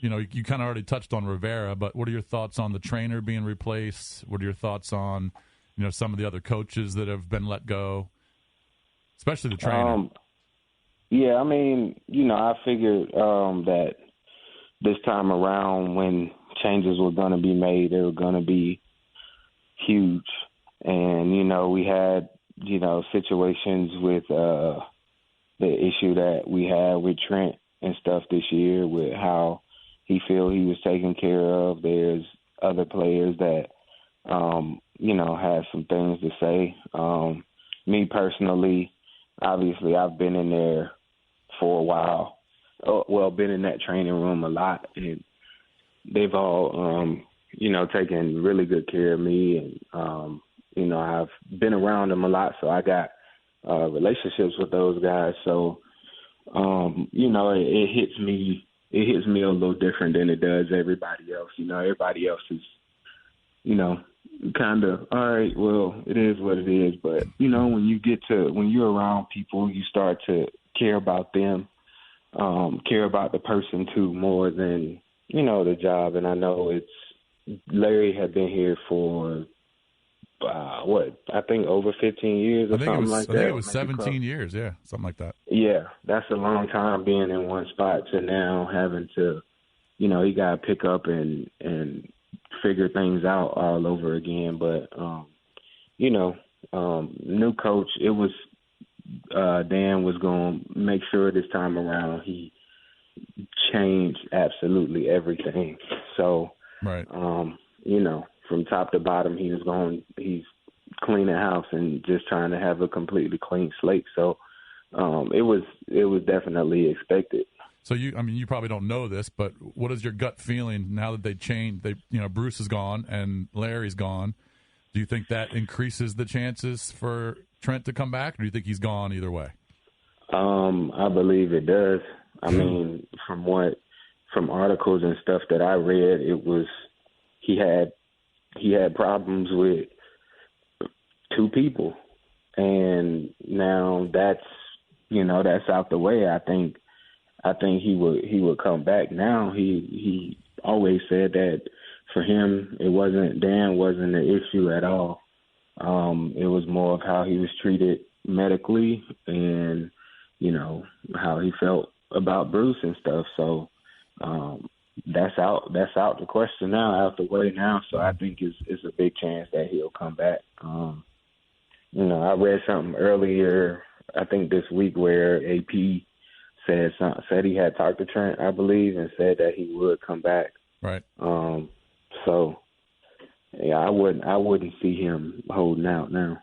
you kind of already touched on Rivera, but what are your thoughts on the trainer being replaced? What are your thoughts on, some of the other coaches that have been let go, especially the trainer? Yeah, I mean, I figured that this time around when changes were going to be made, they were going to be huge. And, we had, situations with the issue that we had with Trent and stuff this year with how he feel he was taken care of. There's other players that, had some things to say. Me personally, obviously I've been in there for a while. Been in that training room a lot, and they've all, taken really good care of me. And, I've been around them a lot, so I got relationships with those guys. So, it hits me a little different than it does everybody else. Everybody else is, kind of, all right, well, it is what it is. But, when you're around people, you start to care about them, care about the person too, more than, the job. And I know Larry had been here for, I think over 15 years or something like that. I think it was 17 years, yeah, something like that. Yeah, that's a long time being in one spot to now having to, you got to pick up and figure things out all over again. But, new coach, it was Dan was going to make sure this time around he changed absolutely everything. So, right. From top to bottom, he's cleaning house and just trying to have a completely clean slate. So it was definitely expected. So you probably don't know this, but what is your gut feeling now that they changed? Bruce is gone and Larry's gone. Do you think that increases the chances for Trent to come back, or do you think he's gone either way? I believe it does. I mean, from articles and stuff that I read, it was he had problems with two people, and now that's out the way. I think he would come back now. He always said that for him Dan wasn't an issue at all. It was more of how he was treated medically and how he felt about Bruce and stuff. So that's out the question now, out the way now. So I think it's a big chance that he'll come back. I read something earlier, I think this week, where AP said he had talked to Trent, I believe, and said that he would come back. Right. So yeah, I wouldn't see him holding out now.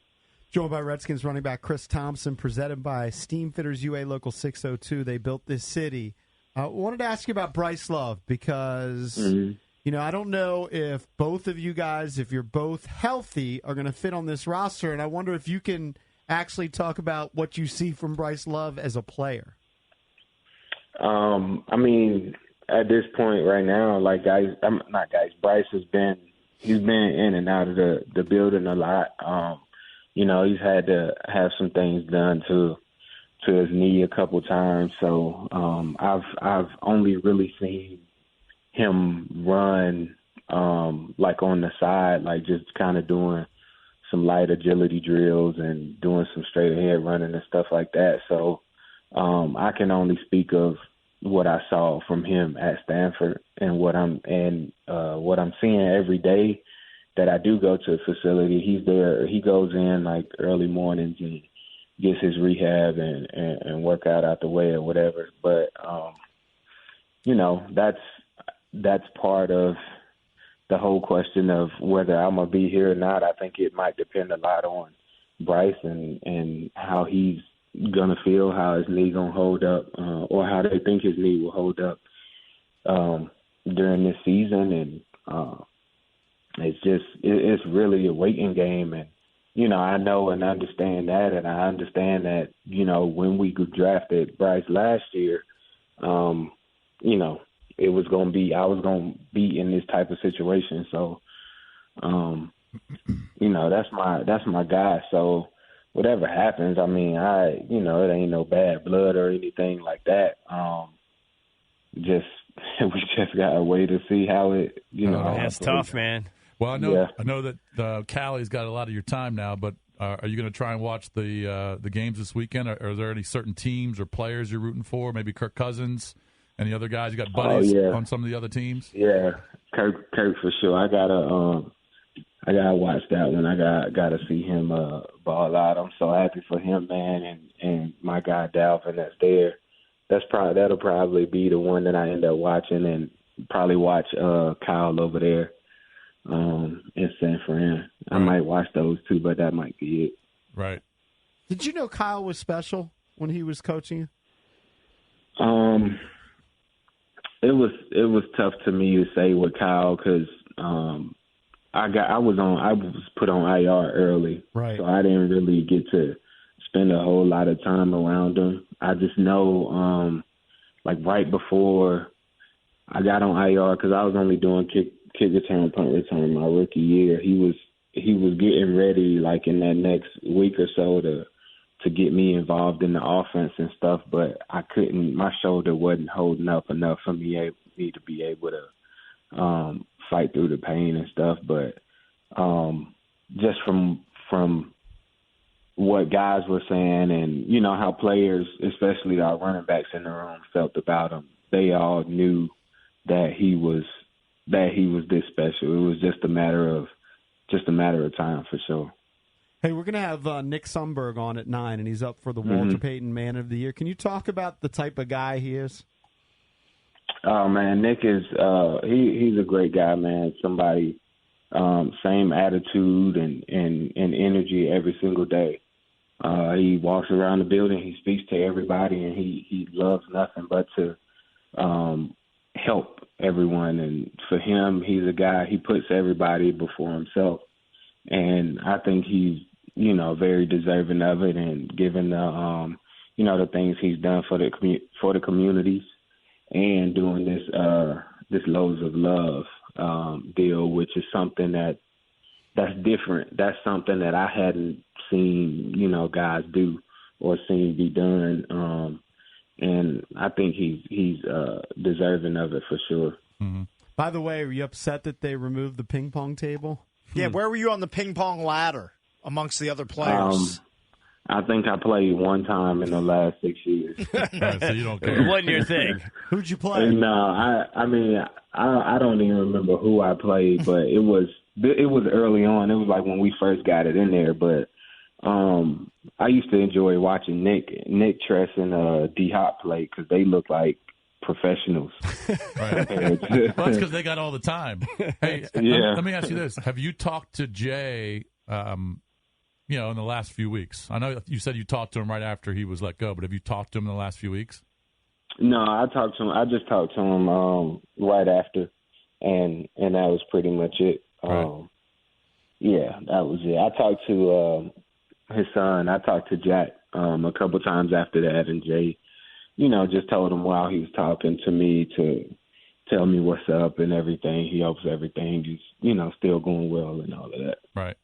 Joined by Redskins running back Chris Thompson, presented by Steam Fitters UA Local 602. They built this city. I wanted to ask you about Bryce Love because, I don't know if both of you guys, if you're both healthy, are going to fit on this roster. And I wonder if you can actually talk about what you see from Bryce Love as a player. I mean, at this point right now, Bryce he's been in and out of the building a lot. He's had to have some things done to his knee a couple times. So I've only really seen him run like on the side, like just kind of doing some light agility drills and doing some straight ahead running and stuff like that. So I can only speak of what I saw from him at Stanford and what I'm seeing every day that I do go to a facility. He's there. He goes in like early mornings and gets his rehab and workout out the way or whatever. But that's part of the whole question of whether I'm gonna be here or not. I think it might depend a lot on Bryce and how he's gonna feel, how his knee gonna hold up, or how they think his knee will hold up during this season. And it's really a waiting game. And I know and understand that, and I understand that when we drafted Bryce last year, it was gonna be I was gonna be in this type of situation. So that's my guy. So whatever happens, I mean, it ain't no bad blood or anything like that. Just we just gotta wait to see how it, That's tough, man. Well, I know that Callie's got a lot of your time now, but are you going to try and watch the games this weekend? Are there any certain teams or players you're rooting for? Maybe Kirk Cousins, any other guys? You got buddies on some of the other teams? Yeah, Kirk for sure. I gotta watch that one. I gotta see him ball out. I'm so happy for him, man, and my guy Dalvin that's there. That'll probably be the one that I end up watching, and probably watch Kyle over there in San Fran. I might watch those two, but that might be it. Right. Did you know Kyle was special when he was coaching you? It was tough to me to say with Kyle because I was put on IR early, right? So I didn't really get to spend a whole lot of time around him. I just know, like right before I got on IR, because I was only doing kick return, punt return my rookie year. He was getting ready, like in that next week or so, to get me involved in the offense and stuff. But I couldn't. My shoulder wasn't holding up enough for me to be able to fight through the pain and stuff. But just from what guys were saying, and how players, especially our running backs in the room, felt about him, they all knew that he was this special. It was just a matter of time for sure. Hey, we're gonna have Nick Sundberg on at 9, and he's up for the Walter Payton Man of the Year. Can you talk about the type of guy he is? Oh man, Nick is he's a great guy, man. Somebody same attitude and energy every single day. He walks around the building, he speaks to everybody, and he loves nothing but to help everyone. And for him, he's a guy, he puts everybody before himself. And I think he's, very deserving of it, and given the, the things he's done for the communities, and doing this Loads of Love deal, which is something that's different. That's something that I hadn't seen, guys do or seen be done. And I think he's deserving of it for sure. Mm-hmm. By the way, are you upset that they removed the ping pong table? Yeah, where were you on the ping pong ladder amongst the other players? I think I played one time in the last 6 years. Right, so you don't care. It wasn't your thing. Who'd you play? No, I mean, I don't even remember who I played, but it was early on. It was like when we first got it in there. But I used to enjoy watching Nick Tress and D Hop play because they look like professionals. Right. Well, that's because they got all the time. Hey, let me ask you this: have you talked to Jay? In the last few weeks, I know you said you talked to him right after he was let go, but have you talked to him in the last few weeks? No, I talked to him. I just talked to him right after, and that was pretty much it. Right. Yeah, that was it. I talked to his son. I talked to Jack a couple times after that, and Jay, just told him while he was talking to me to tell me what's up and everything. He hopes everything is, still going well and all of that. Right.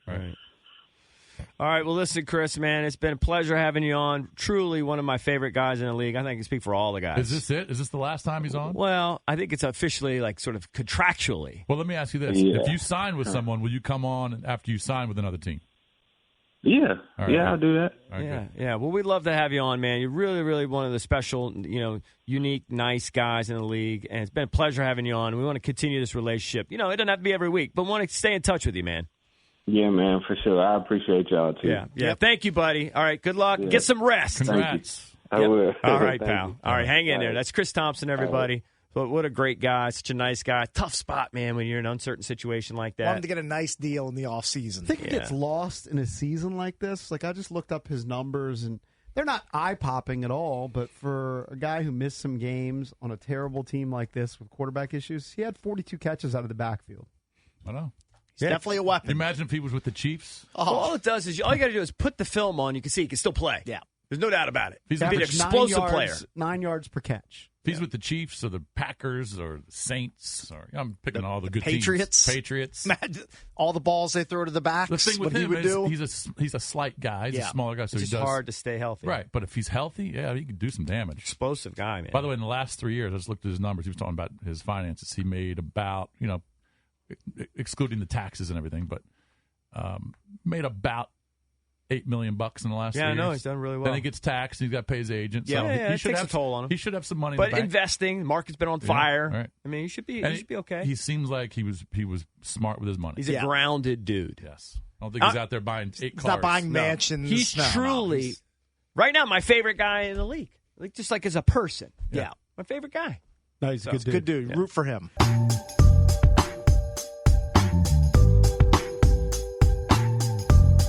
All right, well, listen, Chris, man, it's been a pleasure having you on. Truly one of my favorite guys in the league. I think I can speak for all the guys. Is this it? Is this the last time he's on? Well, I think it's officially, sort of contractually. Well, let me ask you this. Yeah. If you sign with someone, will you come on after you sign with another team? Yeah. Right, yeah, I'll do that. Right, yeah. Well, we'd love to have you on, man. You're really, really one of the special, unique, nice guys in the league, and it's been a pleasure having you on. We want to continue this relationship. It doesn't have to be every week, but want to stay in touch with you, man. Yeah, man, for sure. I appreciate y'all, too. Yeah. Yep. Thank you, buddy. All right, good luck. Yeah. Get some rest. Congrats. I will. All right, pal. You. All right, hang in there. That's Chris Thompson, everybody. But what a great guy. Such a nice guy. Tough spot, man, when you're in an uncertain situation like that. Want him to get a nice deal in the offseason. I think he gets lost in a season like this. I just looked up his numbers, and they're not eye-popping at all, but for a guy who missed some games on a terrible team like this with quarterback issues, he had 42 catches out of the backfield. I know. He's definitely a weapon. Can you imagine if he was with the Chiefs? Oh. Well, all it does is all you got to do is put the film on. You can see he can still play. Yeah. There's no doubt about it. He's an explosive player. 9 yards per catch. If he's with the Chiefs or the Packers or the Saints, or I'm picking all the good Patriots. teams. Patriots. Imagine all the balls they throw to the backs. The thing with what him he would do. he's a slight guy. He's a smaller guy, so It's he does hard to stay healthy. right. But if he's healthy, yeah, he can do some damage. Explosive guy, man. By the way, in the last 3 years, I just looked at his numbers. He was talking about his finances. He made about, excluding the taxes and everything, but made about $8 million in the last 3 years. I know he's done really well. Then he gets taxed, and he's got to pay his agent. So it he should takes have a toll on him. He should have some money. But in the bank. investing, the market's been on fire. Right. I mean, he should be okay. He seems like he was smart with his money. He's a grounded dude. Yes, I don't think he's out there buying 8 He's cars. not buying mansions. He's truly right now my favorite guy in the league. Like just like as a person. Yeah, my favorite guy. No, he's a good dude. Good dude. Root for him.